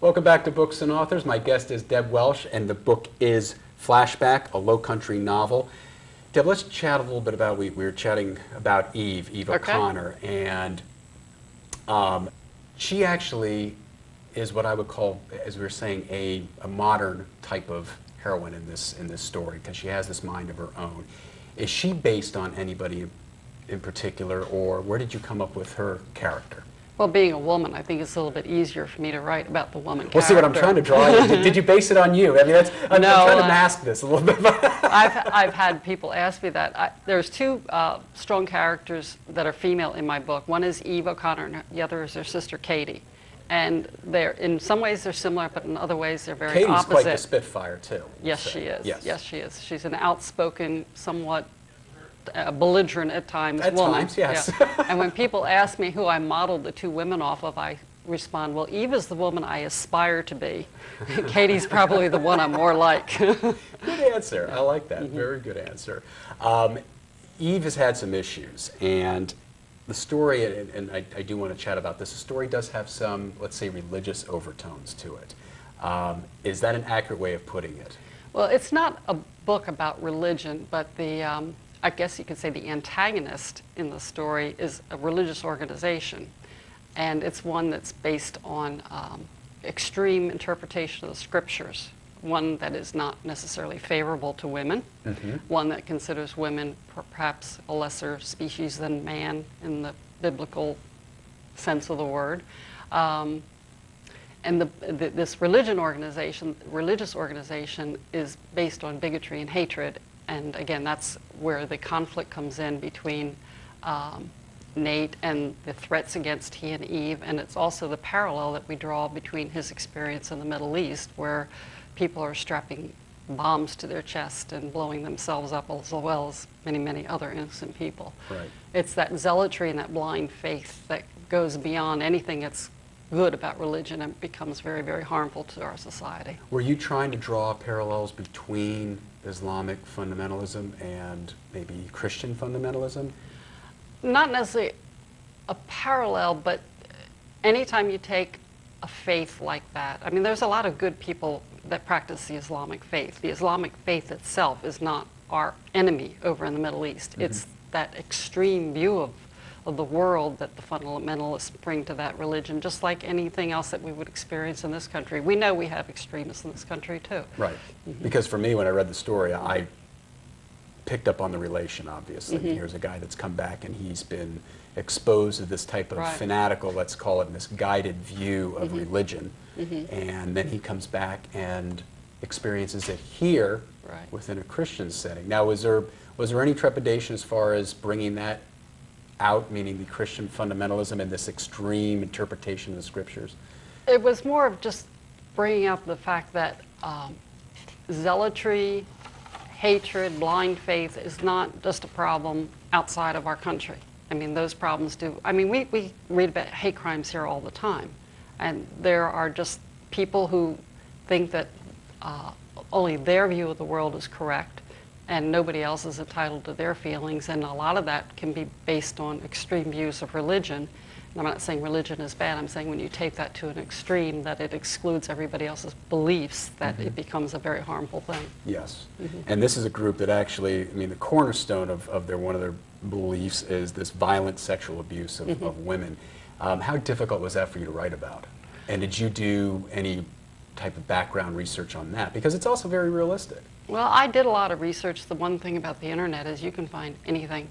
Welcome back to Books and Authors. My guest is Deb Welch, and the book is Flashback, a Low Country novel. Deb, let's chat a little bit about, we were chatting about Eve O'Connor, and she actually is what I would call, as we were saying, a modern type of heroine in this story, because she has this mind of her own. Is she based on anybody in particular, or where did you come up with her character? Well, being a woman, I think it's a little bit easier for me to write about the woman character. Well, see what I'm trying to draw. Did you base it on you? I mean, I'm trying to mask this a little bit. I've had people ask me that. There's two strong characters that are female in my book. One is Eve O'Connor, and the other is her sister Katie. And in some ways they're similar, but in other ways they're very Katie's opposite. Quite the Spitfire, too. Yes, she is. Yes, she is. She's an outspoken, somewhat belligerent at times woman. At times, yes. Yeah. And when people ask me who I modeled the two women off of, I respond, well, Eve is the woman I aspire to be. Katie's probably the one I'm more like. Good answer. I like that. Very good answer. Eve has had some issues, and the story, and I do want to chat about this, the story does have some, let's say, religious overtones to it. Is that an accurate way of putting it? Well, it's not a book about religion, but I guess you could say the antagonist in the story is a religious organization. And it's one that's based on extreme interpretation of the scriptures, one that is not necessarily favorable to women, one that considers women perhaps a lesser species than man in the biblical sense of the word. And this religious organization is based on bigotry and hatred. And again, that's where the conflict comes in between Nate and the threats against he and Eve. And it's also the parallel that we draw between his experience in the Middle East, where people are strapping bombs to their chest and blowing themselves up, as well as many, many other innocent people. Right. It's that zealotry and that blind faith that goes beyond anything that's good about religion and becomes very, very harmful to our society. Were you trying to draw parallels between Islamic fundamentalism and maybe Christian fundamentalism? Not necessarily a parallel, but anytime you take a faith like that, I mean, there's a lot of good people that practice the Islamic faith. The Islamic faith itself is not our enemy over in the Middle East. It's that extreme view of the world that the fundamentalists bring to that religion, just like anything else that we would experience in this country. We know we have extremists in this country too. Right. Because for me, when I read the story, I picked up on the relation, obviously. Here's a guy that's come back and he's been exposed to this type of fanatical, let's call it misguided view of religion. And then he comes back and experiences it here within a Christian setting. Now, was there any trepidation as far as bringing that out, meaning the Christian fundamentalism and this extreme interpretation of the scriptures? It was more of just bringing out the fact that zealotry, hatred, blind faith is not just a problem outside of our country. I mean, those problems do. I mean, we read about hate crimes here all the time. And there are just people who think that only their view of the world is correct and nobody else is entitled to their feelings. And a lot of that can be based on extreme views of religion. And I'm not saying religion is bad. I'm saying when you take that to an extreme, that it excludes everybody else's beliefs, that it becomes a very harmful thing. Yes. And this is a group that actually, I mean, the cornerstone of one of their beliefs is this violent sexual abuse of women. How difficult was that for you to write about? And did you do any type of background research on that? Because it's also very realistic. Well, I did a lot of research. The one thing about the internet is you can find anything.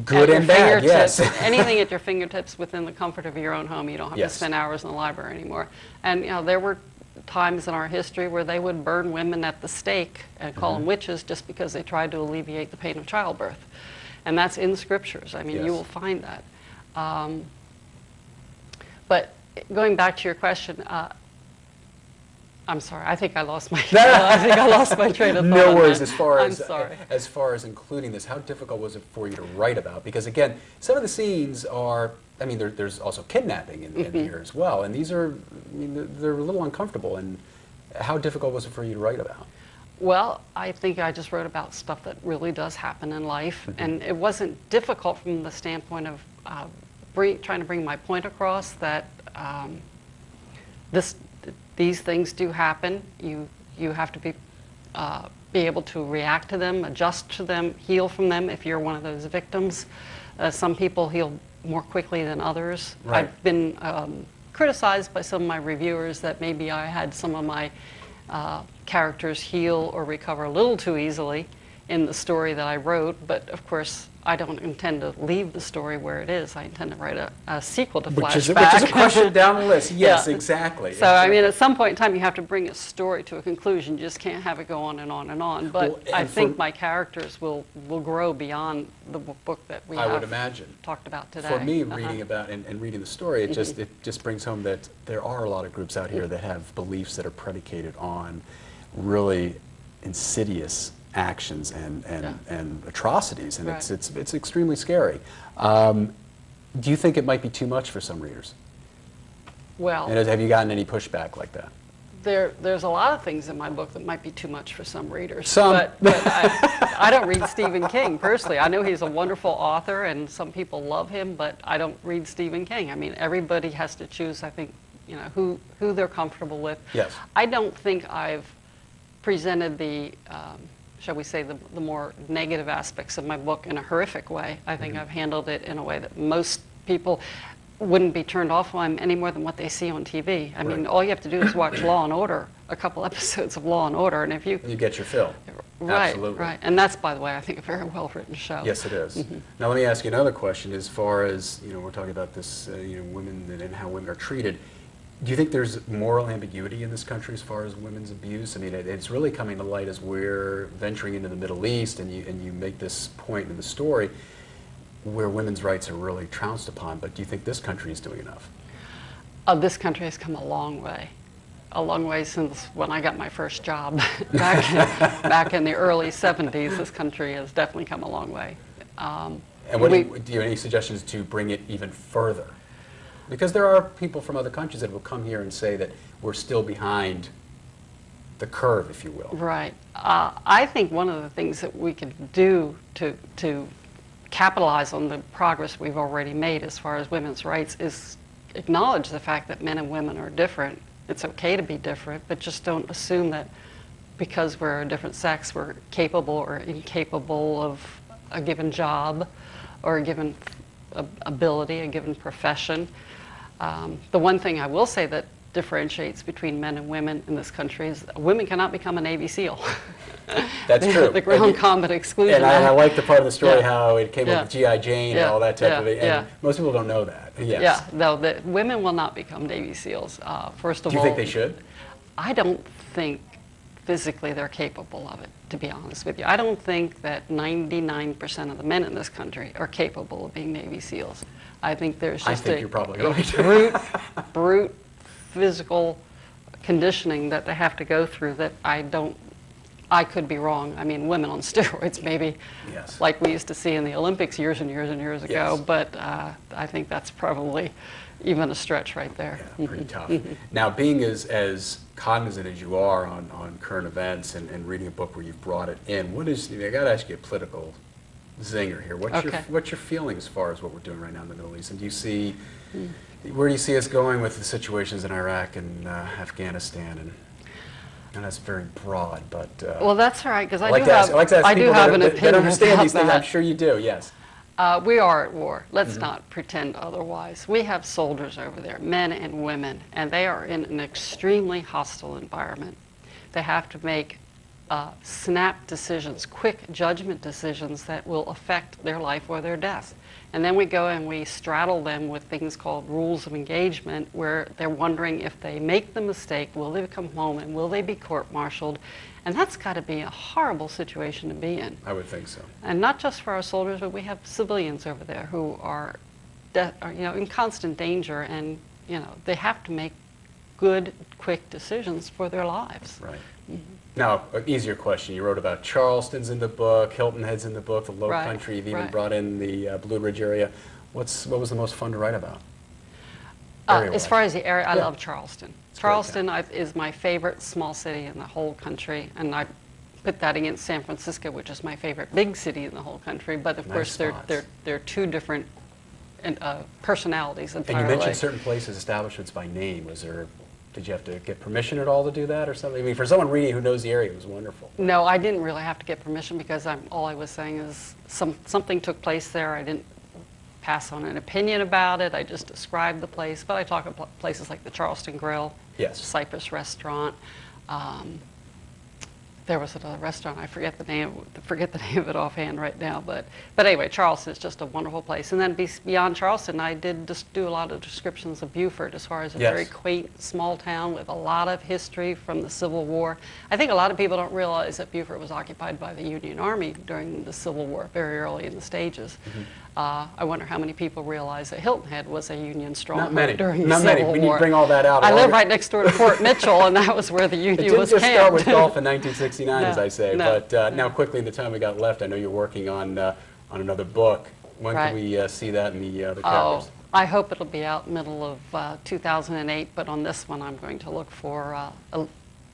Good and bad, yes. Anything at your fingertips within the comfort of your own home. You don't have to spend hours in the library anymore. And you know, there were times in our history where they would burn women at the stake and call them witches just because they tried to alleviate the pain of childbirth. And that's in scriptures. I mean, you will find that. But going back to your question, I'm sorry. I think I lost my. I think I lost my train of thought. No worries. As far as including this, how difficult was it for you to write about? Because again, some of the scenes are. I mean, there's also kidnapping in here as well, and these are. I mean, they're a little uncomfortable. And how difficult was it for you to write about? Well, I think I just wrote about stuff that really does happen in life, and it wasn't difficult from the standpoint of trying to bring my point across that this these things do happen. You have to be able to react to them, adjust to them, heal from them if you're one of those victims. Some people heal more quickly than others. Right. I've been criticized by some of my reviewers that maybe I had some of my characters heal or recover a little too easily in the story that I wrote, but of course I don't intend to leave the story where it is. I intend to write a sequel to Flashback. Which is a question down the list. Yes, Yeah. exactly. So, I mean, at some point in time, you have to bring a story to a conclusion. You just can't have it go on and on and on. But Well, I and think my characters will grow beyond the book that we I would have imagine. talked about today. For me, reading about and reading the story, it just brings home that there are a lot of groups out here that have beliefs that are predicated on really insidious actions and atrocities, and Right. it's extremely scary. Do you think it might be too much for some readers? Well, And have you gotten any pushback like that? there's a lot of things in my book that might be too much for some readers. Some. But I don't read Stephen King personally. I know he's a wonderful author and some people love him, but I don't read Stephen King. I mean, everybody has to choose, I think, you know, who they're comfortable with. Yes. I don't think I've presented the, shall we say, the more negative aspects of my book in a horrific way. I think I've handled it in a way that most people wouldn't be turned off on any more than what they see on TV. I mean, Right. all you have to do is watch Law and Order, a couple episodes of Law and Order, and if you... You get your fill. Right, Absolutely. right. And that's, by the way, I think a very well-written show. Yes, it is. Now, let me ask you another question. As far as, you know, we're talking about this, you know, women and how women are treated. Do you think there's moral ambiguity in this country as far as women's abuse? I mean, it's really coming to light as we're venturing into the Middle East, and you make this point in the story where women's rights are really trounced upon. But do you think this country is doing enough? This country has come a long way since when I got my first job back in the early 70s. This country has definitely come a long way. And what do you have any suggestions to bring it even further? Because there are people from other countries that will come here and say that we're still behind the curve, if you will. Right. I think one of the things that we can do to capitalize on the progress we've already made as far as women's rights is acknowledge the fact that men and women are different. It's okay to be different, but just don't assume that because we're a different sex, we're capable or incapable of a given job or a given ability, a given profession. The one thing I will say that differentiates between men and women in this country is women cannot become a Navy SEAL. That's true. The ground combat exclusion. And I like the part of the story Yeah. how it came up with G.I. Jane and all that type of it. And most people don't know that. Yes. Yeah, no, the women will not become Navy SEALs. First of all, Do you think they should? I don't think physically they're capable of it, to be honest with you. I don't think that 99% of the men in this country are capable of being Navy SEAls. I think there's just you're probably right. brute physical conditioning that they have to go through that I could be wrong. I mean, women on steroids maybe, Yes. like we used to see in the Olympics years and years and years ago, Yes. but I think that's probably even a stretch right there. Yeah, pretty tough. Now, being as cognizant as you are on current events and reading a book where you've brought it in, I got to ask you a political zinger here. What's your feeling as far as what we're doing right now in the Middle East? And where do you see us going with the situations in Iraq and Afghanistan? And that's very broad, but Well, that's all right, because I like to ask I do people have an that opinion understand about these things. I'm that. sure you do. Yes. We are at war. Let's not pretend otherwise. We have soldiers over there, men and women, and they are in an extremely hostile environment. They have to make snap decisions, quick judgment decisions that will affect their life or their death. And then we go and we straddle them with things called rules of engagement, where they're wondering if they make the mistake, will they come home and will they be court-martialed? And that's got to be a horrible situation to be in. I would think so. And not just for our soldiers, but we have civilians over there who are in constant danger, and they have to make good, quick decisions for their lives. Right. Now, an easier question. You wrote about Charleston's in the book, Hilton Head's in the book, the Low Country. You've even brought in the Blue Ridge area. What was the most fun to write about? As far as the area, I love Charleston. Charleston is my favorite small city in the whole country, and I put that against San Francisco, which is my favorite big city in the whole country. But of course, they're two different personalities entirely. And you mentioned certain places, establishments by name. Was there Did you have to get permission at all to do that or something? I mean, for someone reading who knows the area, it was wonderful. No, I didn't really have to get permission because all I was saying is something took place there. I didn't pass on an opinion about it. I just described the place. But I talk about places like the Charleston Grill, yes, Cypress Restaurant. There was another restaurant, I forget the name of it offhand right now, but anyway, Charleston is just a wonderful place. And then beyond Charleston, I did just do a lot of descriptions of Beaufort as far as a yes, very quaint small town with a lot of history from the Civil War. I think a lot of people don't realize that Beaufort was occupied by the Union Army during the Civil War, very early in the stages. Mm-hmm. I wonder how many people realize that Hilton Head was a Union stronghold during the Civil War. Not many. We need to bring all that out. I live right next door to Fort Mitchell, and that was where the Union was camped. It didn't just start with golf in 1969, no, as I say. No, but now, quickly, in the time we got left, I know you're working on another book. When can we see that in the covers? I hope it'll be out middle of 2008, but on this one, I'm going to look for a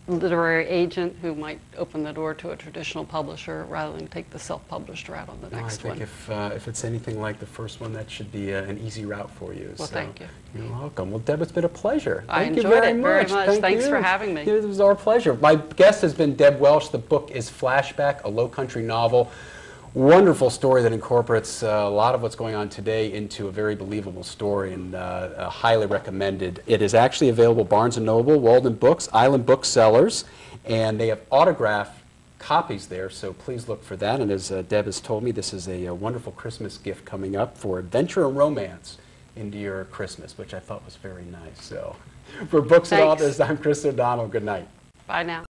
literary agent who might open the door to a traditional publisher rather than take the self-published route on the next one. I think if it's anything like the first one, that should be an easy route for you. Well, thank you. You're welcome. Well, Deb, it's been a pleasure. I enjoyed it very much. Thanks for having me. It was our pleasure. My guest has been Deb Welch. The book is Flashback, a low country novel. Wonderful story that incorporates a lot of what's going on today into a very believable story, and highly recommended. It is actually available Barnes & Noble, Walden Books, Island Booksellers, and they have autographed copies there, so please look for that. And as Deb has told me, this is a wonderful Christmas gift coming up for adventure and romance into your Christmas, which I thought was very nice. So for Books and Authors, I'm Chris O'Donnell. Good night. Bye now.